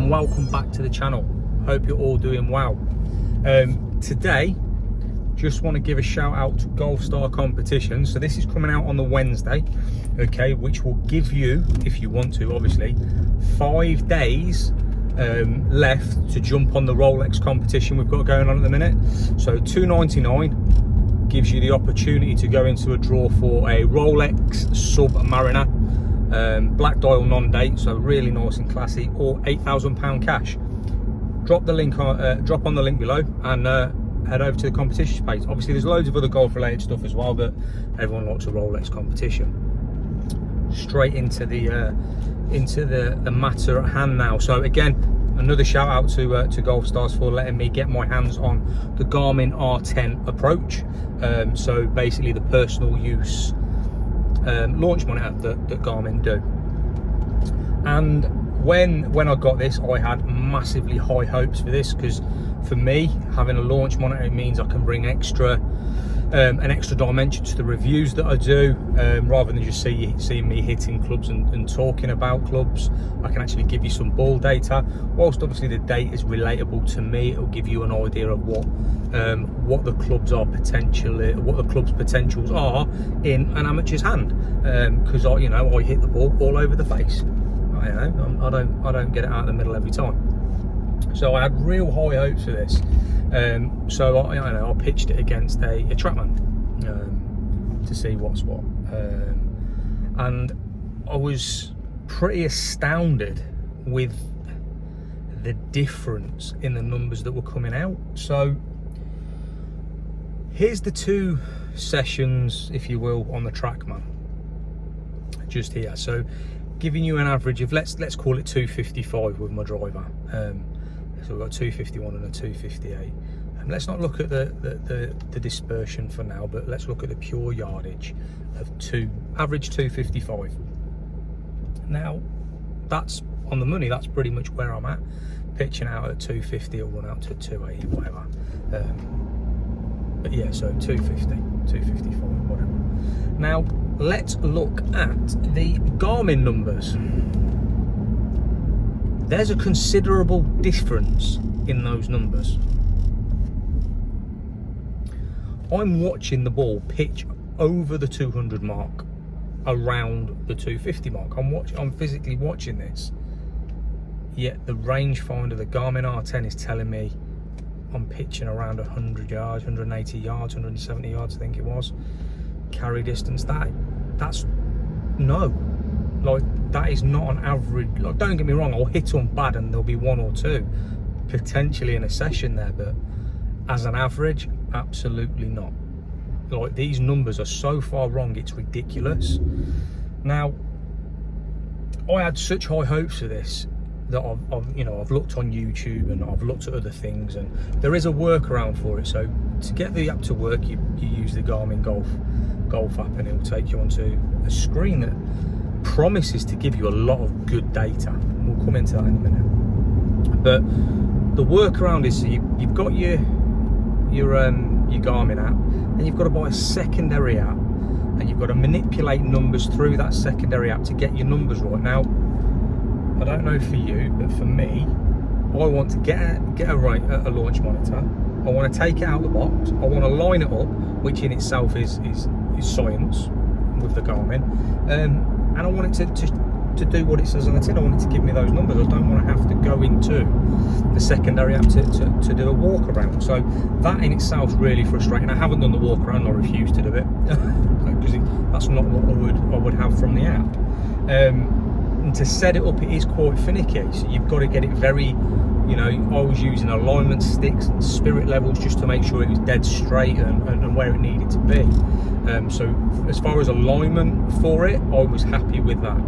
and welcome back to the channel. Hope you're all doing well. Today, just want to give a shout out to Golf Star Competition. So this is coming out on the Wednesday, okay, which will give you, if you want to, obviously, 5 days left to jump on the Rolex competition we've got going on at the minute. So $2.99 gives you the opportunity to go into a draw for a Rolex Submariner, black dial non-date, so really nice and classy, or £8,000 cash. Drop on the link below and head over to the competition page. Obviously there's loads of other golf related stuff as well, but everyone likes a Rolex competition. Straight into the matter at hand now. So again, another shout out to Golf Stars for letting me get my hands on the Garmin R10 approach. So basically the personal use launch monitor that Garmin do. And when I got this, I had massively high hopes for this, because for me, having a launch monitor, it means I can bring an extra dimension to the reviews that I do, rather than just seeing me hitting clubs and talking about clubs. I can actually give you some ball data. Whilst obviously the data is relatable to me, it'll give you an idea of what the clubs are potentially, what the club's potentials are in an amateur's hand. Because I hit the ball all over the face. I don't get it out of the middle every time. So I had real high hopes for this. So I pitched it against a Trackman to see what's what, and I was pretty astounded with the difference in the numbers that were coming out. So here's the 2 sessions, if you will, on the Trackman just here. So giving you an average of let's call it 255 with my driver. So we've got 251 and a 258. Let's not look at the dispersion for now, but let's look at the pure yardage of average 255. Now, that's on the money. That's pretty much where I'm at. Pitching out at 250 or run out to 280, whatever. But yeah, so 250, 255, whatever. Now, let's look at the Garmin numbers. There's a considerable difference in those numbers. I'm watching the ball pitch over the 200 mark, around the 250 mark. I'm physically watching this. Yet the rangefinder, the Garmin R10, is telling me I'm pitching around 100 yards, 180 yards, 170 yards, I think it was. Carry distance, that's no. Like, that is not an average. Like, don't get me wrong, I'll hit on bad and there'll be 1 or 2 potentially in a session there, but as an average, absolutely not. Like, these numbers are so far wrong, it's ridiculous. Now, I had such high hopes for this that I've looked on YouTube and I've looked at other things, and there is a workaround for it. So to get the app to work, you use the Garmin Golf app, and it will take you onto a screen that promises to give you a lot of good data. We'll come into that in a minute. But the workaround is, you've got your Garmin app, and you've got to buy a secondary app, and you've got to manipulate numbers through that secondary app to get your numbers right. Now, I don't know for you, but for me, I want to get a launch monitor. I want to take it out of the box. I want to line it up, which in itself is science with the Garmin. And I want it to do what it says on the tin. I want it to give me those numbers. I don't want to have to go into the secondary app to do a walk around. So that in itself is really frustrating. I haven't done the walk around. I refuse to do it because that's not what I would have from the app. And to set it up, it is quite finicky. So you've got to get it very, I was using alignment sticks and spirit levels just to make sure it was dead straight and where it needed to be. So as far as alignment for it, I was happy with that.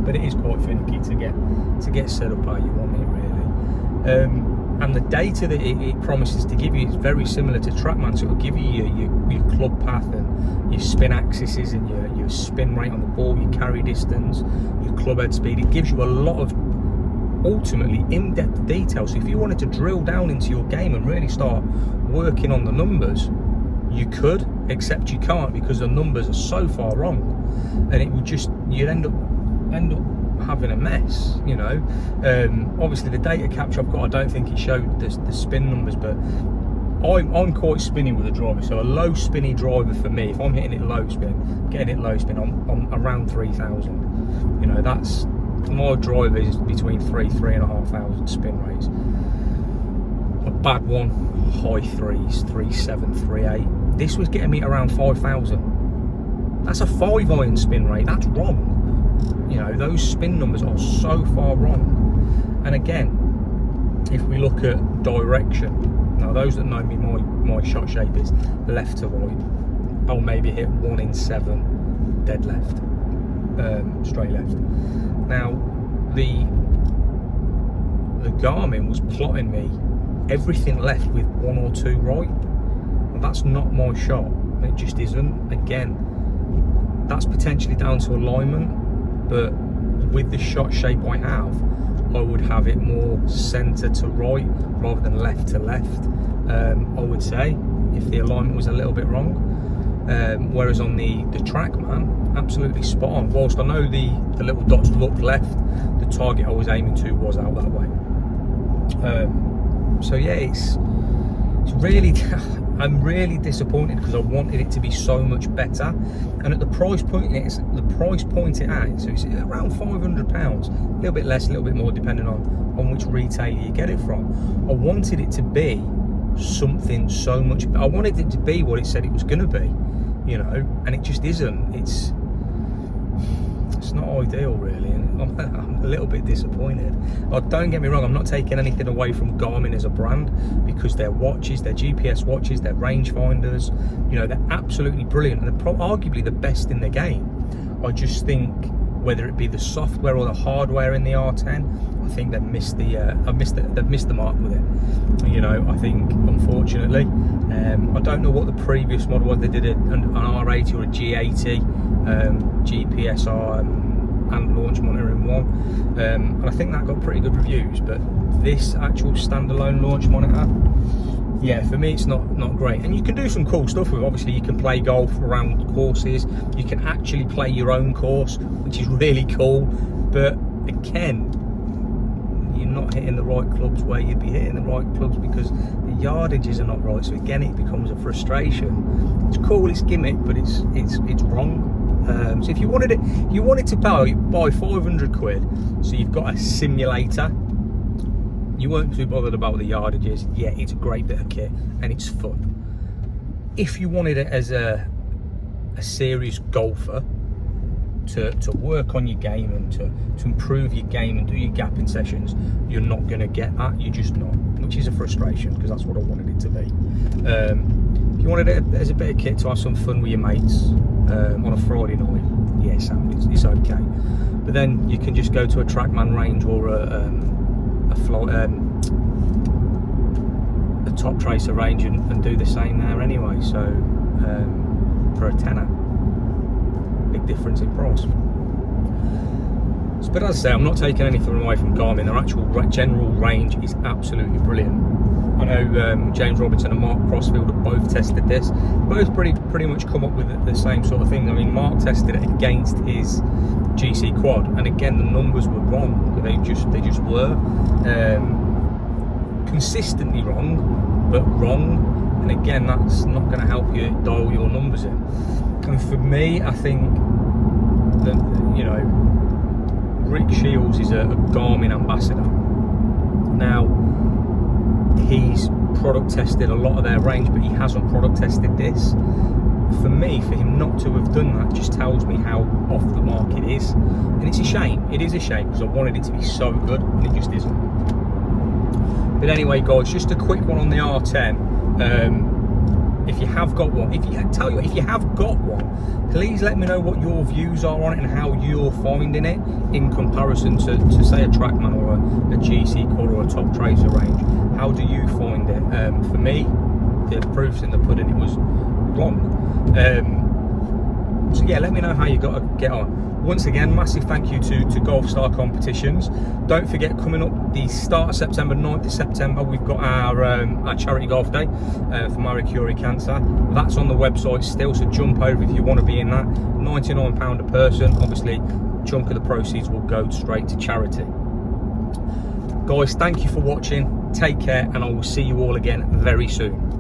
But it is quite finicky to get set up how you want it, really. And the data that it promises to give you is very similar to Trackman. So it'll give you your club path and your spin axes and your spin rate on the ball, your carry distance, your club head speed. It gives you a lot of ultimately in-depth detail. So if you wanted to drill down into your game and really start working on the numbers, you could, except you can't, because the numbers are so far wrong, and it would just, you'd end up having a mess, you know. Obviously the data capture I've got, I don't think it showed the spin numbers, but I'm quite spinny with a driver, so a low spinny driver for me, if I'm hitting it low spin, getting it low spin, I'm around 3,000. You know, that's, my driver is between 3,500 spin rates. A bad one, high threes, 3.7, 3.8. This was getting me around 5,000. That's a 5-iron spin rate. That's wrong. You know, those spin numbers are so far wrong. And again, if we look at direction, now those that know me, my shot shape is left to right. I'll maybe hit 1 in 7 dead left, straight left. Now the Garmin was plotting me everything left with 1 or 2 right, and that's not my shot. It just isn't. Again, that's potentially down to alignment, but with the shot shape I have, I would have it more centre to right rather than left to left. I would say, if the alignment was a little bit wrong. Whereas on the Trackman, absolutely spot on. Whilst I know the little dots look left, the target I was aiming to was out that way. So yeah, it's really, I'm really disappointed because I wanted it to be so much better. And at the price point it's at, so it's around £500, a little bit less, a little bit more, depending on which retailer you get it from. I wanted it to be something so much, I wanted it to be what it said it was going to be, you know, and it just isn't. It's not ideal, really, and I'm a little bit disappointed. Oh, don't get me wrong, I'm not taking anything away from Garmin as a brand, because their watches, their GPS watches, their rangefinders, you know, they're absolutely brilliant, and they're arguably the best in the game. I just think, whether it be the software or the hardware in the R10, I think they've missed the mark with it. You know, I think, unfortunately, I don't know what the previous model was. They did an R80 or a G80 GPS and launch monitor in one, and I think that got pretty good reviews. But this actual standalone launch monitor, yeah, for me it's not great. And you can do some cool stuff with it. Obviously you can play golf around courses, you can actually play your own course, which is really cool, but again, you're not hitting the right clubs where you'd be hitting the right clubs because the yardages are not right. So again, it becomes a frustration. It's cool, it's gimmick, but it's wrong. So if you wanted to buy 500 quid, so you've got a simulator, you weren't too bothered about the yardages. Yeah, it's a great bit of kit and it's fun. If you wanted it as a serious golfer, to work on your game and to improve your game and do your gapping sessions, you're not going to get that. You're just not, which is a frustration, because that's what I wanted it to be. If you wanted it as a bit of kit to have some fun with your mates on a Friday night, yeah, it's okay. But then you can just go to a Trackman range or a top tracer range and do the same there anyway. So for a tenner, big difference in price. But as I say, I'm not taking anything away from Garmin. Their actual general range is absolutely brilliant. I know James Robinson and Mark Crossfield have both tested this. Both pretty much come up with the same sort of thing. I mean, Mark tested it against his GC Quad, and again the numbers were wrong. They just were consistently wrong, but wrong. And again, that's not going to help you dial your numbers in. And for me, I think that, you know, Rick Shields is a Garmin ambassador. Now, he's product tested a lot of their range, but he hasn't product tested this. For me, for him not to have done that just tells me how off the mark it is. And it's a shame. It is a shame, because I wanted it to be so good, and it just isn't. But anyway, guys, just a quick one on the R10. If you have got one, if you have got one, please let me know what your views are on it and how you're finding it in comparison to say a Trackman or a GC Quad or a top tracer range. How do you find it? For me, the proof's in the pudding. It was wrong. So yeah, let me know how you got to get on. Once again, massive thank you to Golf Star Competitions. Don't forget, coming up the start of September, 9th of September, we've got our charity golf day for Marie Curie Cancer. That's on the website still, so jump over if you want to be in that. £99 a person. Obviously, chunk of the proceeds will go straight to charity. Guys, thank you for watching, take care, and I will see you all again very soon.